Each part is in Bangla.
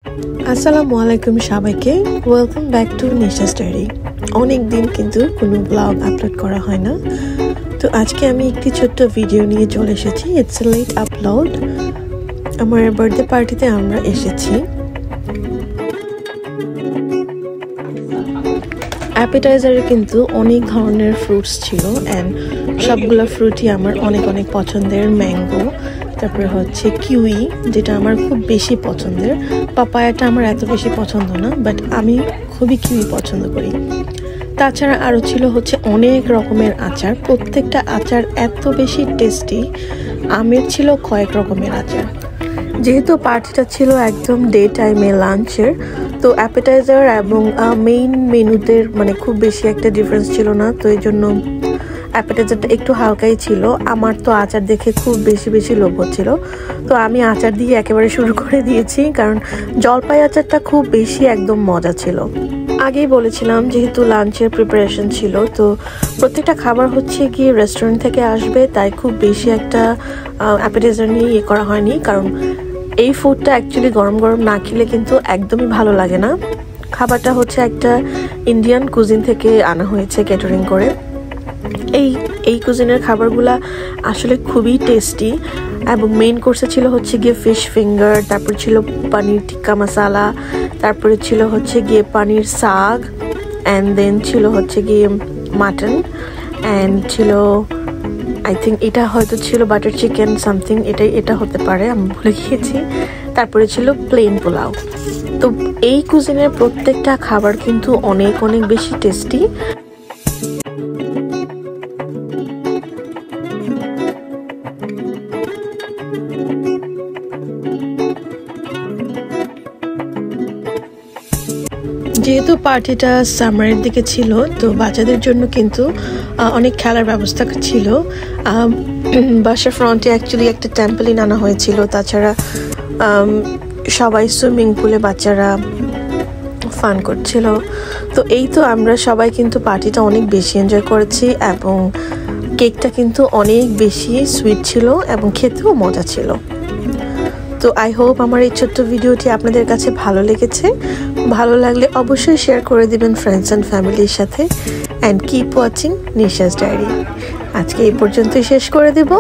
আসসালামু আলাইকুম সবাইকে, welcome back to Nisha's diary. অনেক দিন কিন্তু কোনো ব্লগ আপলোড করা হয় না, তো আজকে আমি একটি ছোট্ট ভিডিও নিয়ে চলে এসেছি। It's a late upload. আমার বার্থডে পার্টিতে আমরা এসেছি। অ্যাপেটাইজারে কিন্তু অনেক ধরনের ফ্রুটস ছিল, অ্যান্ড সবগুলো ফ্রুটই আমার অনেক অনেক পছন্দের। ম্যাঙ্গো, তারপরে হচ্ছে কিউই, যেটা আমার খুব বেশি পছন্দের। পাপায়াটা আমার এত বেশি পছন্দ না, বাট আমি খুবই কিউই পছন্দ করি। তাছাড়া আরও ছিল হচ্ছে অনেক রকমের আচার। প্রত্যেকটা আচার এত বেশি টেস্টি। আমের ছিল কয়েক রকমের আচার। যেহেতু পার্টিটা ছিল একদম ডে টাইমে লাঞ্চের, তো অ্যাপেটাইজার এবং মেইন মেনুতে মানে খুব বেশি একটা ডিফারেন্স ছিল না, তো এই জন্য অ্যাপেটাইজারটা একটু হালকাই ছিল। আমার তো আচার দেখে খুব বেশি লোভ হচ্ছিল, তো আমি আচার দিয়ে একেবারে শুরু করে দিয়েছি, কারণ জলপাই আচারটা খুব বেশি একদম মজা ছিল। আগেই বলেছিলাম যেহেতু লাঞ্চের প্রিপারেশন ছিল, তো প্রত্যেকটা খাবার হচ্ছে গিয়ে রেস্টুরেন্ট থেকে আসবে, তাই খুব বেশি একটা অ্যাপেটাইজার নিয়ে করা হয়নি, কারণ এই ফুডটা অ্যাকচুয়ালি গরম গরম না খেলে কিন্তু একদমই ভালো লাগে না। খাবারটা হচ্ছে একটা ইন্ডিয়ান কুজিন থেকে আনা হয়েছে ক্যাটারিং করে। এই কুজিনের খাবারগুলা আসলে খুবই টেস্টি, এবং মেইন কোর্সে ছিল হচ্ছে গিয়ে ফিশ ফিঙ্গার, তারপর ছিল পানির টিক্কা মশালা, তারপরে ছিল হচ্ছে গিয়ে পানির শাক, অ্যান্ড দেন ছিল হচ্ছে গিয়ে মাটন, অ্যান্ড ছিল আই থিঙ্ক এটা হয়তো ছিল বাটার চিকেন সামথিং, এটা হতে পারে, আমি ভুলে গিয়েছি। তারপরে ছিল প্লেন পোলাও। তো এই কুজিনের প্রত্যেকটা খাবার কিন্তু অনেক বেশি টেস্টি। যেহেতু পার্টিটা সামারের দিকে ছিল, তো বাচ্চাদের জন্য কিন্তু অনেক খেলার ব্যবস্থা ছিল। বাসার ফ্রন্টে অ্যাকচুয়ালি একটা ট্যাম্পলিন আনা হয়েছিল। তাছাড়া সবাই সুইমিং পুলে বাচ্চারা ফান করছিল। তো এই তো আমরা সবাই কিন্তু পার্টিটা অনেক বেশি এনজয় করেছি, এবং কেকটা কিন্তু অনেক বেশি সুইট ছিল এবং খেতেও মজা ছিল। তো আই হোপ আমার এই ছোট্ট ভিডিওটি আপনাদের কাছে ভালো লেগেছে। ভালো লাগলে অবশ্যই শেয়ার করে দিবেন ফ্রেন্ডস অ্যান্ড ফ্যামিলির সাথে, and keep watching Nisha's diary. আজকে এই পর্যন্তই শেষ করে দেব।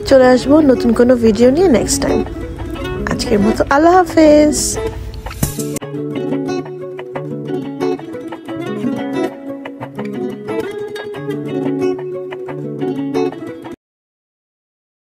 চলে আসবো নতুন কোনো ভিডিও নিয়ে নেক্সট টাইম। আজকের মতো আল্লাহ হাফেজ।